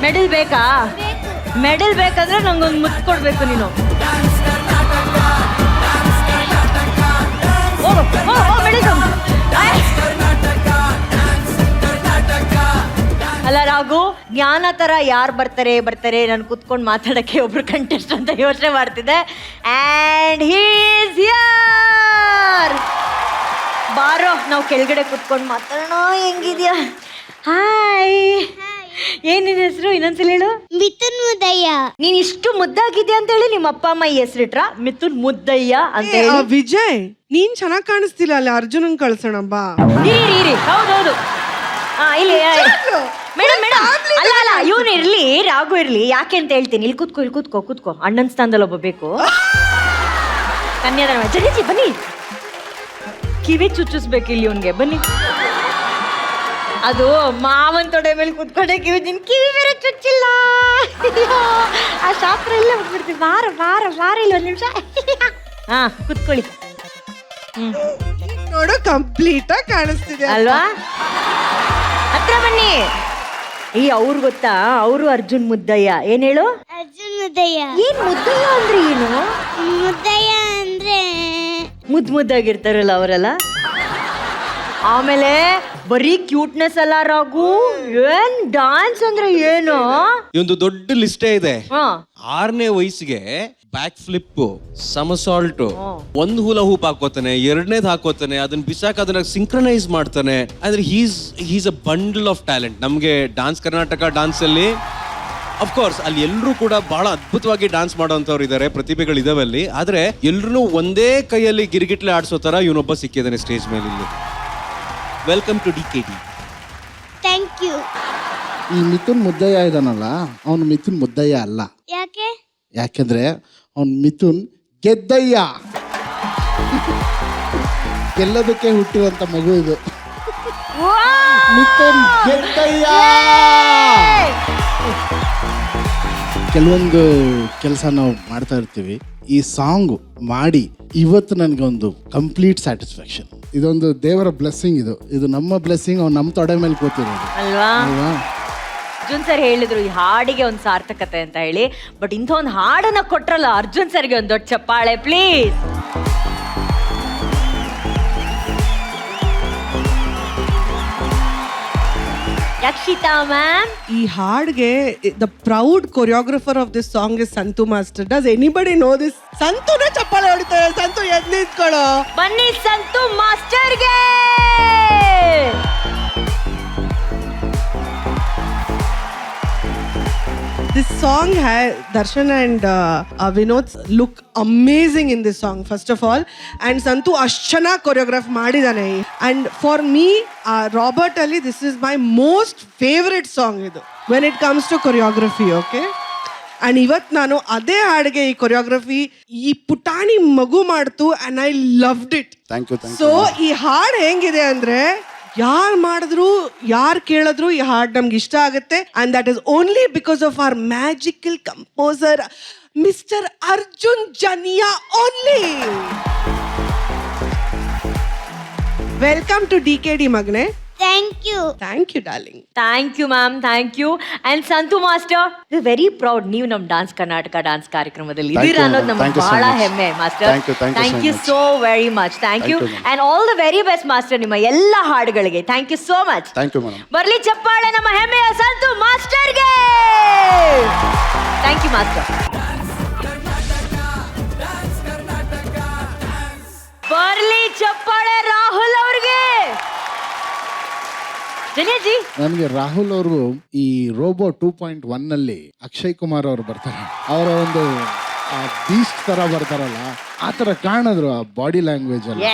Medal ಬೇಕಾ? Medal ಬೇಕಂದ್ರೆ ನಂಗೊಂದು ಮುತ್ತು ಕೊಡ್ಬೇಕು ನೀನು. ಅಲ್ಲ ರಾಘು, ಜ್ಞಾನ ತರ ಯಾರು ಬರ್ತಾರೆ ನಾನು ಕುತ್ಕೊಂಡು ಮಾತಾಡಕ್ಕೆ ಒಬ್ರು ಕಂಟೆಸ್ಟ್ ಅಂತ ಯೋಚನೆ ಮಾಡ್ತಿದ್ದೆ. And he's here. ಬಾರೋ, ನಾವು ಕೆಳಗಡೆ ಕುತ್ಕೊಂಡು ಮಾತಾಡೋಣ. ಹೆಂಗಿದ್ಯಾ? ಹಾಯ್. ಏನ್ ನಿನ್ನ ಹೆಸರು? ಇನ್ನೊಂದ್ಸಲ ಹೇಳು. ಮಿಥುನ್ ಮುದ್ದಯ್ಯ. ನೀನ್ ಇಷ್ಟು ಮುದ್ದಾಗಿದ್ಯಾ ಅಂತ ಹೇಳಿ ನಿಮ್ಮ ಅಪ್ಪ ಅಮ್ಮ ಈ ಹೆಸರಿಟ್ರ ಮಿಥುನ್ ಮುದ್ದಯ್ಯ ಅಂತ ಹೇಳಿ. ವಿಜಯ್, ನೀನ್ ಚೆನ್ನಾಗ್ ಕಾಣಿಸ್ತಿಲ್ಲ ಅಲ್ಲಿ, ಅರ್ಜುನನ್ ಕಳ್ಸೋಣ ಬಾ. ಇರಿ ಹೌದೌದು. ಇಲ್ಲಿ ಮೇಡಮ್ ಅಲ್ಲ ಇವನು ಇರ್ಲಿ, ರಾಘು ಇರ್ಲಿ. ಯಾಕೆ ಅಂತ ಹೇಳ್ತೀನಿ. ಇಲ್ಲಿ ಕೂತ್ಕೋ. ಅಣ್ಣನ ಸ್ಥಾನದಲ್ಲಿ ಒಬ್ಬ ಬೇಕು. ಕನ್ಯಾದಾನ ಜಗಜಿ ಬನ್ನಿ. ಕಿವಿ ಚುಚ್ಚಿಸ್ಬೇಕು ಇಲ್ಲಿ ಇವನ್ಗೆ. ಬನ್ನಿ. ಅದು ಮಾವನ್ ತೊಡೆ ಮೇಲೆ ಕೂತ್ಕೊಂಡೆ ಕಿವಿ ಬೇರೆ ಚುಚ್ಚಿಲ್ಲ. ಆ ಶಾಸ್ತ್ರ ಇಲ್ಲ ಬಿಟ್ಬಿಡ್ತೀವಿ. ಬಾರ ಇಲ್ಲ ಒಂದ್ ನಿಮಿಷ. ಹಾ ಕೂತ್ಕೊಳ್ಳಿ. ನೋಡು, ಕಂಪ್ಲೀಟ್ ಆಗಿ ಕಾಣಿಸ್ತಿದೆ ಅಲ್ವಾ? ಹತ್ರ ಬನ್ನಿ. ಅವ್ರು ಗೊತ್ತಾ? ಅವರು ಅರ್ಜುನ್ ಮುದ್ದಯ್ಯ. ಏನ್ ಹೇಳು? ಅರ್ಜುನ್ ಮುದ್ದಯ್ಯ. ಏನ್ ಮುದ್ದಯ್ಯ ಅಂದ್ರೆ ಏನು? ಮುದ್ದಯ್ಯ ಅಂದ್ರೆ ಮುದ್ದಾಗಿರ್ತಾರಲ್ಲ ಅವರೆಲ್ಲ. ಆಮೇಲೆ ಬರೀ ಕ್ಯೂಟ್ನೆಸ್ ಅಲ್ಲ ರಾಘು, ಏನ್ ಡಾನ್ಸ್ ಅಂದ್ರೆ ಏನು? ಒಂದು ದೊಡ್ಡ ಲಿಸ್ಟೇ ಇದೆ. 6ನೇ ವಯಸ್ಸಿಗೆ ಬ್ಯಾಕ್ ಫ್ಲಿಪ್, ಸಮಸಾಲ್ಟ್, ಒಂದು ಹೂಲ ಹೂಪ್ ಹಾಕೋತಾನೆ, 2ನೇದ್ ಹಾಕೋತಾನೆ, ಅದನ್ನ ಬಿಸಾಕ ಅದನ್ನ ಸಿಂಕ್ರನೈಸ್ ಮಾಡ್ತಾನೆ. ಅಂದ್ರೆ he's a bundle of talent. ನಮ್ಗೆ ಡಾನ್ಸ್ ಕರ್ನಾಟಕ ಡಾನ್ಸ್ ಅಲ್ಲಿ ಅಫ್ಕೋರ್ಸ್ ಅಲ್ಲಿ ಎಲ್ಲರೂ ಕೂಡ ಬಹಳ ಅದ್ಭುತವಾಗಿ ಡಾನ್ಸ್ ಮಾಡೋಂಥವ್ರು ಇದ್ದಾರೆ, ಪ್ರತಿಭೆಗಳು ಇದಾವೆ ಅಲ್ಲಿ. ಆದ್ರೆ ಎಲ್ರು ಒಂದೇ ಕೈಯಲ್ಲಿ ಗಿರಿಗಿಟ್ಲೆ ಆಡ್ಸೋ ತರ ಇವನೊಬ್ಬ ಸಿಕ್ಕಿದ್ದಾನೆ ಸ್ಟೇಜ್ ಮೇಲೆ ಇಲ್ಲಿ. Welcome to DKD. Thank you. ಈ ಮಿಥುನ್ ಮುದ್ದಯ್ಯ ಇದಾನಲ್ಲ, ಅವನು ಮಿಥುನ್ ಮುದ್ದಯ್ಯ ಅಲ್ಲ. ಯಾಕೆ? ಯಾಕೆಂದ್ರೆ ಅವನು ಮಿಥುನ್ ಗೆದ್ದಯ್ಯ. ಗೆಲ್ಲೋದಕ್ಕೆ ಹುಟ್ಟಿರುವಂತ ಮಗು ಇದು. ಮಿಥುನ್ ಗೆದ್ದಯ್ಯ. ಕೆಲವೊಂದು ಕೆಲಸ ನಾವು ಮಾಡ್ತಾ ಇರ್ತೀವಿ. ಈ ಸಾಂಗ್ ಮಾಡಿ ಇವತ್ತು ನನಗೊಂದು ಕಂಪ್ಲೀಟ್ ಸ್ಯಾಟಿಸ್ಫ್ಯಾಕ್ಷನ್. ಇದೊಂದು ದೇವರ ಬ್ಲೆಸ್ಸಿಂಗ್. ಇದು ನಮ್ಮ ಬ್ಲೆಸ್ಸಿಂಗ್. ಅವ್ನು ನಮ್ಮ ತೊಡೆ ಮೇಲೆ ಕೂತಿರೋದು ಅಲ್ವಾ? ಅಲ್ವಾ? ಅರ್ಜುನ್ ಸರ್ ಹೇಳಿದ್ರು ಈ ಹಾಡಿಗೆ ಒಂದು ಸಾರ್ಥಕತೆ ಅಂತ ಹೇಳಿ. ಬಟ್ ಇಂಥ ಒಂದು ಹಾಡನ್ನ ಕೊಟ್ರಲ್ಲ, ಅರ್ಜುನ್ ಸರ್ಗೆ ಒಂದು ದೊಡ್ಡ ಚಪ್ಪಾಳೆ ಪ್ಲೀಸ್. ರಕ್ಷಿತಾ ಮ್ಯಾಮ್, ಈ ಹಾಡ್ಗೆ the proud choreographer of this song is Santhu master. Does anybody know this? ಸಂತುನ ಚಪ್ಪಾಳೆ ಹೊಡಿತಾರೆ. ಸಂತು ಎದ್ದು ನಿಂತ್ಕೊಳ್ಳೋ. ಬನ್ನಿ Santu ಮಾಸ್ಟರ್ಗೆ. This song has Darshan and Vinod look amazing in this song, first of all. And Santu Ashchana choreograph madidane. And for me, Robert Ali, this is my most favorite song idu when it comes to choreography, okay? And ಇವತ್ತು ನಾನು ಅದೇ ಹಾಡಿಗೆ ಈ choreography ಈ ಪುಟಾಣಿ ಮಗು ಮಾಡ್ತು and I loved it. Thank you. So ಈ ಹಾಡು ಹೆಂಗಿದೆ ಅಂದ್ರೆ, ಯಾರು ಮಾಡಿದ್ರು ಯಾರು ಕೇಳಿದ್ರು ಈ ಹಾಡು ನಮ್ಗೆ ಇಷ್ಟ ಆಗುತ್ತೆ. And that is only because of our magical composer mister Arjun Janya only. Welcome to DKD ಮಗನೆ. Thank you. Thank you darling. Thank you ma'am, thank you. And Santhu master, very proud ನೀವು ನಮ್ಮ ಡಾನ್ಸ್ ಕರ್ನಾಟಕ ಡಾನ್ಸ್ ಕಾರ್ಯಕ್ರಮದಲ್ಲಿ ಇದ್ದೀರಾ ಅನ್ನೋದು ನಮ್ಗೆ ಬಹಳ ಹೆಮ್ಮೆ master. Thank you so very much. Thank you and all the very best master ನಿಮ್ಮ ಎಲ್ಲ ಹಾಡುಗಳಿಗೆ. Thank you so much. Thank you madam. ಬರ್ಲಿ ಚಪ್ಪಾಳೆ ನಮ್ಮ ಹೆಮ್ಮೆಯ ಸಂತು ಮಾಸ್ಟರ್ಗೆ. Thank you master. ಬರ್ಲಿ ಚಪ್ಪಾಳೆ ರಾಹುಲ್ ಅವ್ರಿಗೆ. ನನಗೆ ರಾಹುಲ್ ಅವರು ಈ ರೋಬೋ 2.1 ನಲ್ಲಿ ಅಕ್ಷಯ್ ಕುಮಾರ್ ಅವರು ಬರ್ತಾರೆ. ಅವರ ಒಂದು ಬೀಸ್ಟ್ ತರ ಬರ್ತಾರಲ್ಲ, ಆ ತರ ಕಾಣಿದ್ರು ಆ ಬಾಡಿ ಲ್ಯಾಂಗ್ವೇಜ್ ಅಲ್ಲಿ.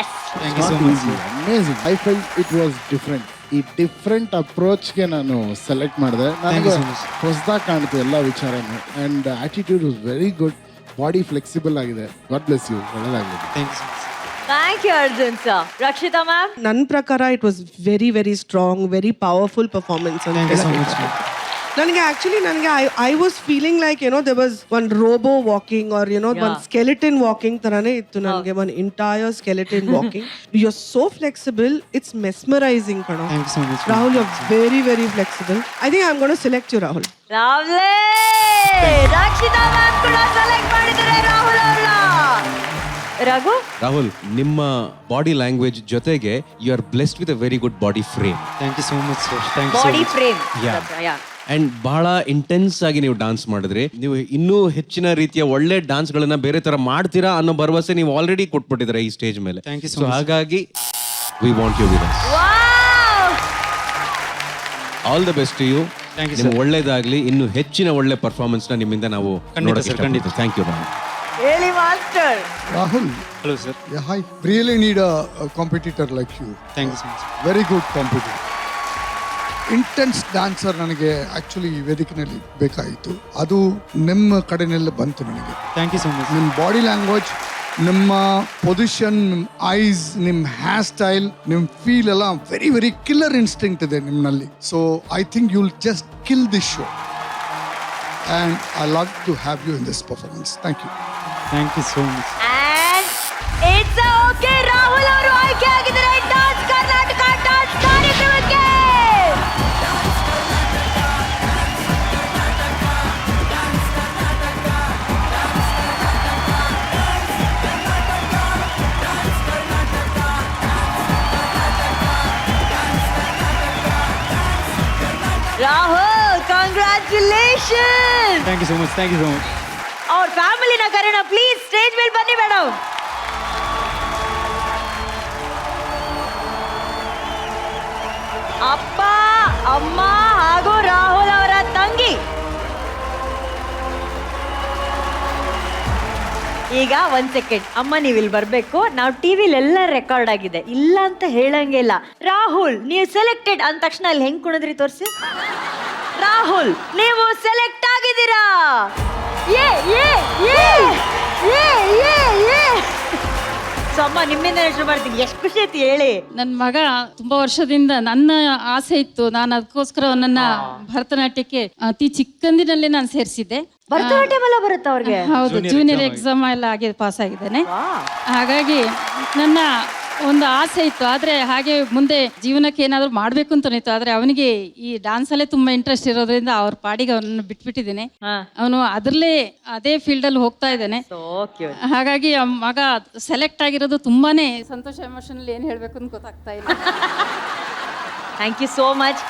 Amazing. I felt it was different. ಈ ಡಿಫ್ರೆಂಟ್ ಅಪ್ರೋಚ್ಗೆ ನಾನು ಸೆಲೆಕ್ಟ್ ಮಾಡಿದೆ. ನನಗೆ ಹೊಸದಾಗಿ ಕಾಣ್ತು ಎಲ್ಲ ವಿಚಾರನು. And attitude was very good. Body flexible ಆಗಿದೆ. God bless you. ಒಳ್ಳೆದಾಗಿದೆ. Thank you Arjun sir. Rakshita ma'am, ನನ್ನ ಪ್ರಕಾರ it was very very strong, very powerful performance. ನನಗೆ actually I was feeling like there was one robo walking or one skeleton walking ತರಾನೇ ಇತ್ತು ನನಗೆ, one entire skeleton walking. You're so flexible, it's mesmerizing ಕಣೋ. Thank you so much. Rahul, you're very very flexible. I think I'm going to select you, Rahul. ರಾವ್ಲೆ Rakshita ma'am ಕೂಡ select ಮಾಡಿದ್ದಾರೆ ರಾಹುಲ್ ಅವ್ರನ್ನ. ರಘು, ರಾಹುಲ್, ನಿಮ್ಮ body language ಜೊತೆಗೆ you are blessed with a very good body frame Thank you so much, sir. Thank you so body much. Frame. And ಬಹಳ intense ಆಗಿ ನೀವು dance ಮಾಡಿದ್ರಿ. ನೀವು ಇನ್ನೂ ಹೆಚ್ಚಿನ ರೀತಿಯ ಒಳ್ಳೆ ಡಾನ್ಸ್ ಗಳನ್ನ ಬೇರೆ ತರ ಮಾಡ್ತೀರಾ ಅನ್ನೋ ಭರವಸೆ ನೀವು ಆಲ್ರೆಡಿ ಕೊಟ್ಬಿಟ್ಟಿದ್ರೆ ಈ ಸ್ಟೇಜ್ ಮೇಲೆ. Thank you so So much. ಹಾಗಾಗಿ we want you with us. Wow, all the best to you. Thank you, ನಿಮ್ಗೆ sir. ಒಳ್ಳೇದಾಗ್ಲಿ. ಇನ್ನು ಹೆಚ್ಚಿನ ಒಳ್ಳೆ ಪರ್ಫಾರ್ಮೆನ್ಸ್ ನ ನಿಮ್ಮಿಂದ ನಾವು ಖಂಡಿತ, ನೋಡಕ್ಕೆ sir, ಖಂಡಿತ. ಇಷ್ಟಪಡ್ತೀವಿ. Thank you Rahul. ಹೇಳಿ master. Rahul, Hello, sir. yeah, I really need a competitor like you. Thank you so much. Very good competitor. Intense dancer ನನಗೆ ಆಕ್ಚುಲಿ ಈ ವೇದಿಕೆನಲ್ಲಿ ಬೇಕಾಯಿತು. ಅದು ನಿಮ್ಮ ಕಡೆನೆಲ್ಲ ಬಂತು ನನಗೆ. Thank you so much. ನಿಮ್ಮ ಬಾಡಿ ಲ್ಯಾಂಗ್ವೇಜ್, ನಿಮ್ಮ ಪೊಸಿಷನ್, ನಿಮ್ಮ ಐಸ್, ನಿಮ್ಮ ಹೇರ್ ಸ್ಟೈಲ್, ನಿಮ್ಮ ಫೀಲ್ ಎಲ್ಲ ವೆರಿ ವೆರಿ ಕಿಲ್ಲರ್ ಇನ್ಸ್ಟಿಂಕ್ಟ್ ಇದೆ ನಿಮ್ಮಲ್ಲಿ. So I think you will just kill this show and I love to have you in this performance. Thank you. Thank you so much. And it's okay, Rahul ಅವರು ಆಯ್ಕೆ ಆಗಿದ್ದಾರೆ dance Karnataka dance ಕಾರ್ಯಕ್ರಮಕ್ಕೆ. Rahul, congratulation. Thank you so much. Thank you so much. ಅವ್ರ ಫ್ಯಾಮಿಲಿನ ಕರೆನ please stage ಮೇಲೆ ಬನ್ನಿ madam. ಅಪ್ಪ, ಅಮ್ಮ ಹಾಗೂ ರಾಹುಲ್ ಅವರ ತಂಗಿ. ಈಗ ಒಂದ್ ಸೆಕೆಂಡ್ ಅಮ್ಮ, ನೀವು ಇಲ್ಲಿ ಬರ್ಬೇಕು. ನಾವು ಟಿವಿಲಿ ಎಲ್ಲ ರೆಕಾರ್ಡ್ ಆಗಿದೆ, ಇಲ್ಲ ಅಂತ ಹೇಳಂಗಿಲ್ಲ. ರಾಹುಲ್, ನೀವು ಸೆಲೆಕ್ಟೆಡ್ ಅಂದ ತಕ್ಷಣ ಅಲ್ಲಿ ಹೆಂಗ್ ಕುಣಿದ್ರಿ ತೋರಿಸಿ. ರಾಹುಲ್, ನೀವು ಸೆಲೆಕ್ಟ್ ಆಗಿದ್ದೀರಾ. ಏ ಏ ಏ ಏ ಏ ಏ. ಸೊ ಅಮ್ಮ, ನಿಮ್ಮಿಂದ ಶುರು ಮಾಡ್ತೀನಿ. ಎಷ್ಟು ಖುಷಿ ಆಯ್ತು ಹೇಳಿ. ನನ್ನ ಮಗ ತುಂಬಾ ವರ್ಷದಿಂದ ನನ್ನ ಆಸೆ ಇತ್ತು, ನಾನು ಅದಕ್ಕೋಸ್ಕರ ನನ್ನ ಭರತನಾಟ್ಯಕ್ಕೆ ಅತಿ ಚಿಕ್ಕಂದಿನಲ್ಲೇ ನಾನು ಸೇರಿಸಿದ್ದೆ. ಭರತನಾಟ್ಯಂ ಎಲ್ಲ ಬರುತ್ತಾ ಅವ್ರಿಗೆ? ಹೌದು, ಜೂನಿಯರ್ ಎಕ್ಸಾಮ್ ಎಲ್ಲ ಆಗಿ ಪಾಸ್ ಆಗಿದ್ದೇನೆ. ಹಾಗಾಗಿ ನನ್ನ ಒಂದು ಆಸೆ ಇತ್ತು, ಆದ್ರೆ ಹಾಗೆ ಮುಂದೆ ಜೀವನಕ್ಕೆ ಏನಾದ್ರು ಮಾಡ್ಬೇಕು ಅಂತ ಇತ್ತು. ಆದ್ರೆ ಅವನಿಗೆ ಈ ಡ್ಯಾನ್ಸ್ ಅಲ್ಲೇ ತುಂಬಾ ಇಂಟ್ರೆಸ್ಟ್ ಇರೋದ್ರಿಂದ ಅವ್ರ ಪಾಡಿಗೆ ಅವನನ್ನು ಬಿಟ್ಬಿಟ್ಟಿದ್ದೇನೆ. ಅವನು ಅದ್ರಲ್ಲೇ ಅದೇ ಫೀಲ್ಡ್ ಅಲ್ಲಿ ಹೋಗ್ತಾ ಇದ್ದಾನೆ. ಹಾಗಾಗಿ ಆ ಮಗ ಸೆಲೆಕ್ಟ್ ಆಗಿರೋದು ತುಂಬಾನೇ ಸಂತೋಷ. ಎಮೋಷನಲ್ ಏನ್ ಹೇಳ್ಬೇಕು ಅಂತ ಗೊತ್ತಾಗ್ತಾ ಇಲ್ಲ. Thank you so much.